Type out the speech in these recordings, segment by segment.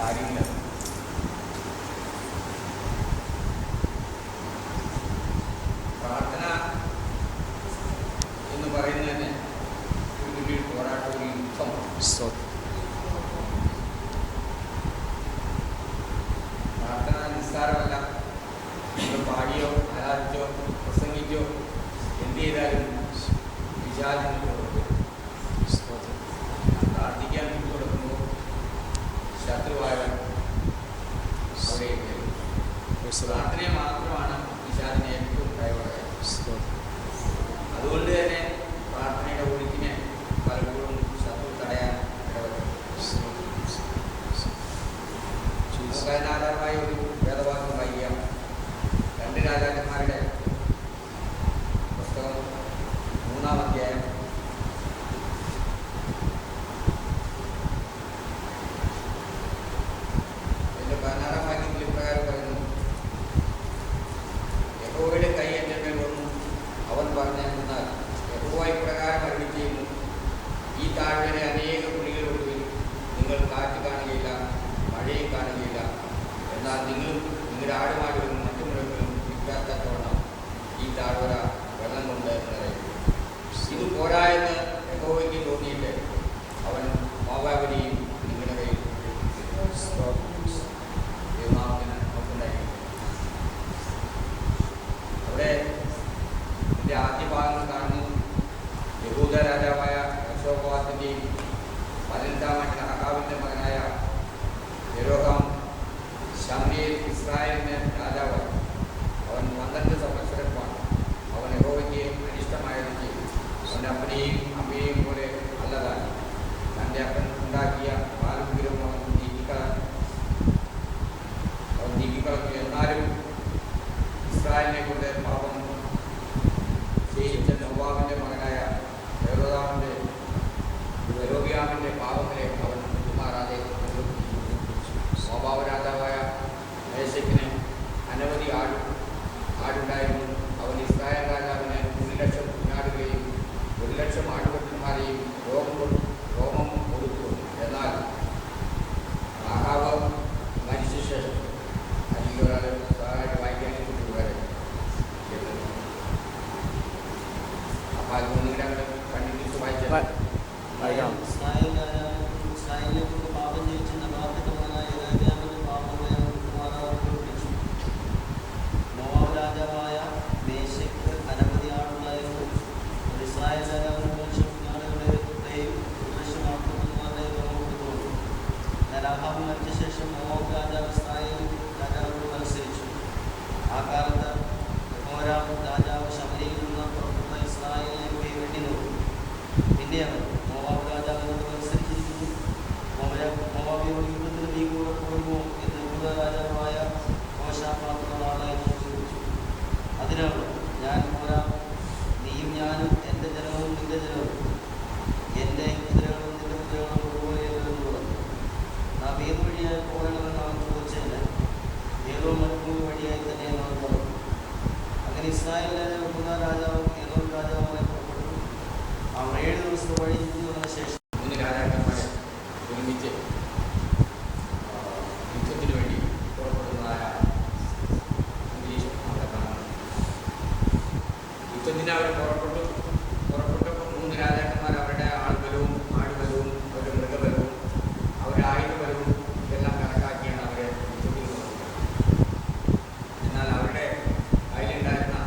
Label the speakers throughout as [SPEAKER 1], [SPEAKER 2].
[SPEAKER 1] കാര്യങ്ങൾ. പ്രാർത്ഥന എന്ന് പറയുന്നത് തന്നെ ഒരു വലിയ പോരാട്ടം, ഒരു യുദ്ധമാണ്. പ്രാർത്ഥന നിസ്സാരമല്ല. നിങ്ങൾ പാടിയോ ആരാധിച്ചോ പ്രസംഗിച്ചോ എന്ത് ചെയ്താലും വിചാരം പ്രാർത്ഥിക്കാൻ കൊടുക്കുമ്പോൾ ശത്രുവായവൻ അവിടെ പ്രാർത്ഥനയെ മാത്രമാണ് വിശാലിനെ ഏറ്റവും ഭയപ്പെടുക. അതുകൊണ്ട് തന്നെ പ്രാർത്ഥനയുടെ ഒഴുക്കിനെ പലപ്പോഴും ശത്രു തടയാൻ ഇടപെടും. അതിനാധാരമായ ഒരു വേദവാക്യം വായിക്കാം. 2 രാജാക്കന്മാരുടെ പുസ്തകം 3-ാം അധ്യായം 16-ാം വാക്യത്തിൽ ഇപ്രകാരം പറയുന്നു: യഹോവയുടെ കൈ എൻ്റെ മേൽ വന്നു, അവൻ പറഞ്ഞെന്നാൽ യഹോവ ഇപ്രകാരം അരുളി ചെയ്യുന്നു, ഈ താഴ്വര അനേക കുഴികൾ ഒടുവിൽ നിങ്ങൾ കാറ്റ് കാണുകയില്ല, മഴയും കാണുകയില്ല. എന്നാൽ നിങ്ങളും നിങ്ങളുടെ ആടുമാടുകളും മറ്റു മൃഗങ്ങളും നിൽക്കാത്തവണ്ണം ഈ താഴ്വര വെള്ളം കൊണ്ട് നിറയും. ഇത് പോരായെന്ന് യഹോവയ്ക്ക് തോന്നിയിട്ട് അവൻ മോവാബിനെയും നിങ്ങളുടെ കയ്യിൽ അവിടെ ഇതിൻ്റെ ആദ്യ ഭാഗങ്ങൾ കാണുന്നു. യഹൂദ രാജാവായ യഹോശാഫാത്തിൻ്റെയും 15-ാം അഹാബിൻ്റെ മകനായ യെരോഹാം ശമരിയയിൽ ഇസ്രായേലിന് രാജാവായി. അവൻ 12 സംവത്സരമാണ്. അവൻ യഹോവയ്ക്ക് അനിഷ്ടമായത് ചെയ്തു. അവൻ്റെ അപ്പനെയും അമ്മയെയും പോലെ അല്ലതാണ്. തൻ്റെ അപ്പൻ ഉണ്ടാക്കിയ പാരമ്പര്യവും അവൻ നീക്കിക്കളഞ്ഞു. എന്നാലും ഇസ്രായേലിനെ കൊണ്ട് പാപം ചെയ്യിച്ച നോവാബിൻ്റെ മകനായ യെരോബിയാമിൻ്റെ പാപങ്ങളെ അവൻ മാറാതെ മോവാബ് രാജാവായ മേശക്കിന് അനവധി ആടുണ്ടായിരുന്നു. അവൻ ഇസ്രായേൽ രാജാവിന് 1,00,000 കുഞ്ഞാടുകളെയും 1,00,000 ആടുകൊറ്റന്മാരെയും രോമം കൊടുത്തു. എന്നാൽ ആഹാബ് മരിച്ച ശേഷം അല്ലെങ്കിൽ ഒരാൾ സഹായിട്ട് വായിക്കാനും വരെ അപ്പോൾ അത് നിങ്ങളുടെ കണ്ടിന്യൂസ് വായിച്ചാൽ
[SPEAKER 2] രാജാവായ മേശയ്ക്ക് അനവധി ആളുണ്ടായിരുന്നു. ഇസ്രായേൽ രാജാവിന് 1,00,000 കുഞ്ഞാടുകളെയും 1,00,000 ആട്ടുകൊറ്റന്മാരെയും കൊടുത്തു. എന്നാൽ ആഹാബ് മരിച്ച ശേഷം മോവാബ് രാജാവ് ഇസ്രായേൽ രാജാവിനോട് മത്സരിച്ചു. ആ കാലത്ത് യഹോരാം രാജാവ് ശമരിയിൽ നിന്ന് പുറപ്പെട്ട ഇസ്രായേലിനെ പോയി വെട്ടിനോക്കി. പിന്നെ അവൻ മോവാബ് രാജാവിനോട് മത്സരിച്ചിരിക്കുന്നു, മോവാബിയോട് യുദ്ധത്തിന് നീ കൂടെ പോകുമോ എന്ന് യഹൂദ രാജാവായ യഹോശാഫാത്തിനോട് ആളായി ചോദിച്ചു. അതിനാണ് ഞാൻ പോരാം, നീയും ഞാനും എൻ്റെ ജനവും നിന്റെ ജനവും, എൻ്റെ കുതിരകളും നിന്റെ കുതിരകളും ഒരുപോലെയെന്ന് പറഞ്ഞു. നാം ഏത് വഴിയായി പോകണമെന്ന് അവൻ ചോദിച്ചതിന് ഏതോ മരുഭൂമി വഴിയായി തന്നെ അവൻ പറഞ്ഞു. അങ്ങനെ ഇസ്രായേലിലെ രാജാവും ഏതോ രാജാവുമായി പുറപ്പെട്ടു. അവർ 7 ദിവസത്തെ വഴി തിരിഞ്ഞു വന്ന ശേഷം
[SPEAKER 1] 3 രാജാക്കന്മാരെ ഒരുമിച്ച് യുദ്ധത്തിന് വേണ്ടി പുറപ്പെടുന്നതായ അന്തരീക്ഷം അവിടെ കാണുന്നു. യുദ്ധത്തിന് അവർ പുറപ്പെട്ടപ്പോൾ 3 രാജാക്കന്മാർ അവരുടെ ആൾബലവും ആടുബലവും അവരുടെ മൃഗബലവും അവരുടെ ആയുധബലവും ഇതെല്ലാം കണക്കാക്കിയാണ് അവരെ യുദ്ധത്തിൽ പോകുന്നത്. എന്നാൽ അവരുടെ കയ്യിലുണ്ടായിരുന്ന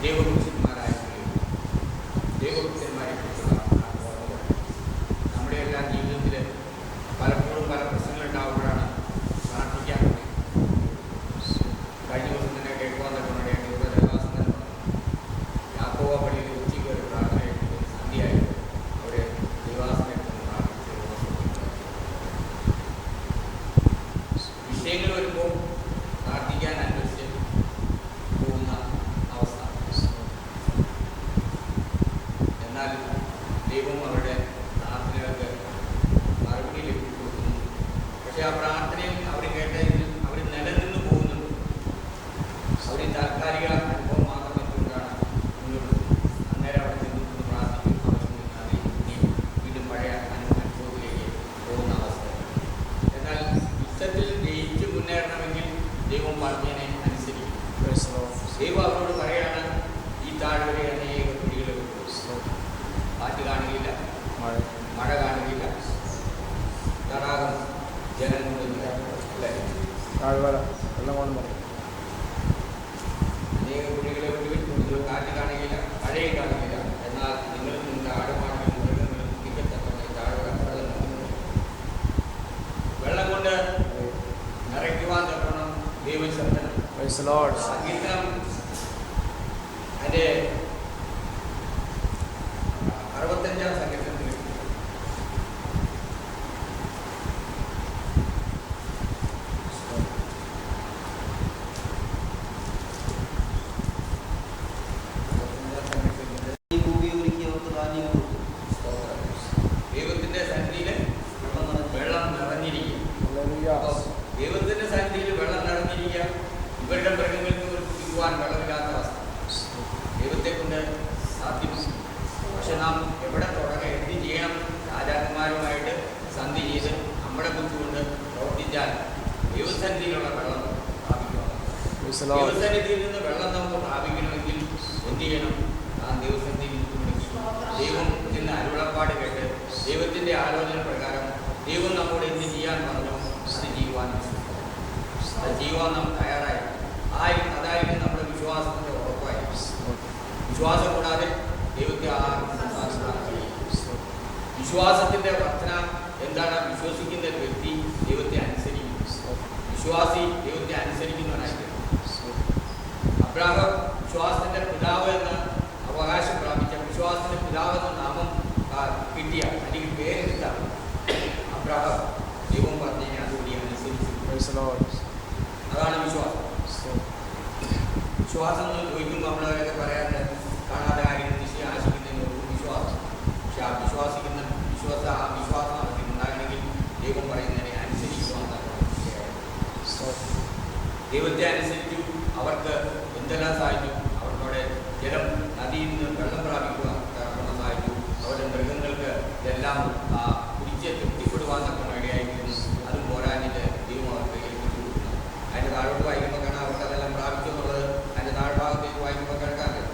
[SPEAKER 1] ദൈവപുരുഷന്മാരായിട്ടുള്ള ദൈവപുരുഷന്മാരെ കുറിച്ചുള്ള നമ്മുടെ എല്ലാം ജീവിതത്തിൽ പലപ്പോഴും പല പ്രശ്നങ്ങളുണ്ടാകുമ്പോഴാണ് പ്രാർത്ഥിക്കാൻ കഴിഞ്ഞ ദിവസം തന്നെ കേൾക്കുവാൻ തന്നെ ഇവിടെ ദേവാസം തന്നെ യാക്കോബ പള്ളിയിൽ ഉച്ചയ്ക്ക് ഒരു പ്രാർത്ഥനയായിട്ട് സന്ധ്യയായിട്ട് അവർ ദേവാസനത്തിൽ പ്രാർത്ഥിച്ച് വിഷയങ്ങൾ വരുമ്പോൾ പ്രാർത്ഥിക്കാൻ അനുവദിച്ച് പോകുന്ന അവസ്ഥ. എന്നാൽ ദൈവം അവരുടെ പ്രാർത്ഥനകൾക്ക് മറുപടി ലഭിക്കുന്നു. പക്ഷെ ആ പ്രാർത്ഥനയിൽ അവർ കേട്ടതിൽ അവർ നിലനിന്ന് പോകുന്നുണ്ട്. അവർ താൽക്കാലിക അനുഭവം മാത്രം എത്തുകൊണ്ടാണ് മുന്നോട്ട്. അന്നേരം അവിടെ നിന്നിട്ട് പ്രാർത്ഥിക്കും. ആവശ്യമില്ലാതെ വീണ്ടും പഴയ അനുഭവത്തിലേക്ക് പോകുന്ന അവസ്ഥ. എന്നാൽ യുദ്ധത്തിൽ ജയിച്ച് മുന്നേറണമെങ്കിൽ ദൈവം പറഞ്ഞതിനെ അനുസരിക്കും. ദൈവം അവരോട് പറയാണ്, ഈ താഴ്വരെ അനേക കുടികൾ കാറ്റ് കാണുകയില്ല, മഴ കാണുകയില്ല, തടാകം ജലം കൊണ്ടില്ല, അല്ലേ? അനേക കുടികളെ നിങ്ങൾ കാറ്റ് കാണുകയില്ല, മഴയും കാണുകയില്ല. എന്നാൽ നിങ്ങൾ നിങ്ങളുടെ ആടുമാടുകളും മൃഗങ്ങളും കുടിക്കത്തക്ക താഴ്വര വെള്ളം കൊണ്ട് നിറയ്ക്കുവാൻ തക്കണം ദൈവശബ്ദം. സംഗീതം അതിൻ്റെ 65-ാം സങ്കീർത്തനത്തിൽ ദൈവത്തിന്റെ സന്നിധിയിൽ വെള്ളം നിറഞ്ഞിരിക്കും. ദൈവത്തിന്റെ സന്നിധിയിൽ വെള്ളം നിറഞ്ഞിരിക്കുക. ഇവരുടെ മൃഗങ്ങൾക്ക് കുടിക്കുവാൻ വെള്ളമില്ലാത്ത അവസ്ഥ ദൈവത്തെ കൊണ്ട് സാധ്യമാണ്. പക്ഷെ നാം എവിടെ തുടങ്ങി എന്ത് ചെയ്യണം? രാജാക്കന്മാരുമായിട്ട് സന്ധി ചെയ്ത് നമ്മുടെ ബുദ്ധികൊണ്ട് പ്രവർത്തിച്ചാൽ ദൈവസന്നിധിയിലുള്ള വെള്ളം പ്രാപിക്കണം. ദൈവസന്നിധിയിൽ നിന്ന് വെള്ളം നമുക്ക് പ്രാപിക്കണമെങ്കിൽ എന്ത് ചെയ്യണം? നാം ദൈവസന്നിധിയിൽ ദൈവം നിന്ന് അരുളപ്പാട് കേട്ട് ദൈവത്തിൻ്റെ ആലോചന പ്രകാരം ദൈവം നമ്മോട് എന്ത് ചെയ്യാൻ പറഞ്ഞോ അത് ചെയ്യുവാൻ നാം തയ്യാറായി. അതായിരുന്നു നമ്മുടെ വിശ്വാസത്തിൻ്റെ ഉറപ്പായി. വിശ്വാസം കൂടാതെ ദൈവത്തെ വിശ്വാസത്തിൻ്റെ വർധന എന്താണ്? വിശ്വസിക്കുന്ന ഒരു വ്യക്തി ദൈവത്തെ അനുസരിക്കും. വിശ്വാസി ദൈവത്തെ അനുസരിക്കുന്നവനായിരിക്കും. അബ്രാഹാം വിശ്വാസത്തിൻ്റെ പിതാവ് എന്ന് അവകാശം പ്രാപിച്ച, വിശ്വാസത്തിൻ്റെ പിതാവ് എന്ന നാമം കിട്ടിയ അല്ലെങ്കിൽ പേരെടുത്ത അബ്രാഹാം ദൈവം പറഞ്ഞതിനെ അതുകൂടി അനുസരിച്ചു. അതാണ് വിശ്വാസം. വിശ്വാസം എന്ന് ചോദിക്കുമ്പോൾ നമ്മളവരൊക്കെ പറയാറുണ്ട്, കാണാതെ കാര്യങ്ങൾ നിശ്ചയം ആശിക്കുന്നതിനോട് വിശ്വാസം. പക്ഷെ ആ വിശ്വാസം അവർക്ക് ഉണ്ടാകണമെങ്കിൽ ദൈവം പറയുന്നതിനെ അനുസരിക്കുവാൻ ദൈവത്തെ അനുസരിച്ചു. അവർക്ക് എന്തെല്ലാം സാധിച്ചു? അവർക്കവിടെ ജലം നദിയിൽ നിന്ന് വെള്ളം പ്രാപിക്കുക സാധിച്ചു. അവരുടെ മൃഗങ്ങൾക്ക് ഇതെല്ലാം കുടിച്ച് തൃപ്തിപ്പെടുവാൻ തക്ക ഇടയായിരുന്നു. അതും പോരാഞ്ഞിട്ട് ദൈവം അവർക്ക് ഏൽപ്പിച്ചു കൊടുക്കുന്നു. അതിൻ്റെ താഴോട്ട് വായിക്കുമ്പോൾ കാണാൻ അവർക്ക് അതെല്ലാം പ്രാപിച്ചു എന്നുള്ളത് അതിൻ്റെ താഴ്ഭാഗത്തേക്ക് വായിക്കുമ്പോൾ കേൾക്കാറുണ്ട്.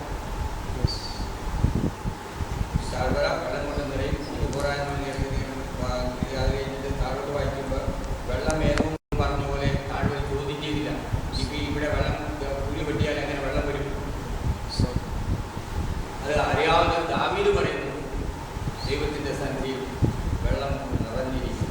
[SPEAKER 1] താഴ്വര വെള്ളം കൊണ്ട് നിറയും. പോരാഞ്ഞ് അത് കഴിഞ്ഞിട്ട് താഴോട്ട് വായിക്കുമ്പോൾ വെള്ളം മേലവും പറഞ്ഞ പോലെ താഴ്വര ചോദ്യം ചെയ്തില്ല. ഇപ്പം ഇവിടെ വെള്ളം കുഴി വെട്ടിയാൽ എങ്ങനെ വെള്ളം വരും? അത് അറിയാവുന്ന ദാവീദ് പറയുന്നു, ദൈവത്തിന്റെ സന്നിധിയിൽ വെള്ളം നിറഞ്ഞിരിക്കും.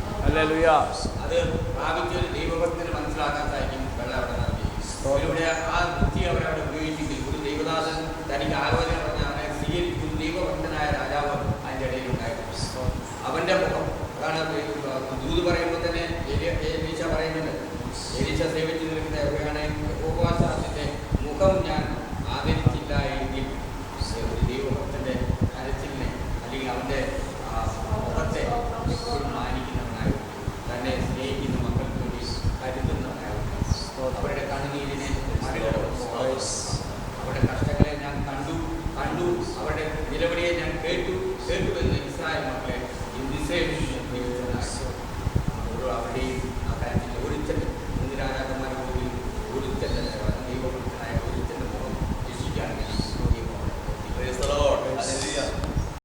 [SPEAKER 1] അത് പ്രാപിച്ചൊരു ദൈവഭക്തന് മനസ്സിലാക്കാൻ സാധിക്കും വെള്ളം അവിടെ നിറഞ്ഞിരിക്കും. ഇവിടെ ആ ബുദ്ധി അവരവിടെ ഉപയോഗിച്ചെങ്കിൽ ഒരു ദൈവദാസൻ തനിക്ക് ആലോചന പറഞ്ഞ അവനെ സ്വീകരിക്കും. ദൈവഭക്തനായ രാജാവ് അതിൻ്റെ ഇടയിലുണ്ടായിരുന്നു. അവന്റെ മുഖം അതാണ് ദൂത് പറയുമ്പോൾ തന്നെ എലീശ പറയുന്നുണ്ട്. എലീശ സേവിച്ച് നിൽക്കുന്ന എവിടെയാണ്? ഉപവാസ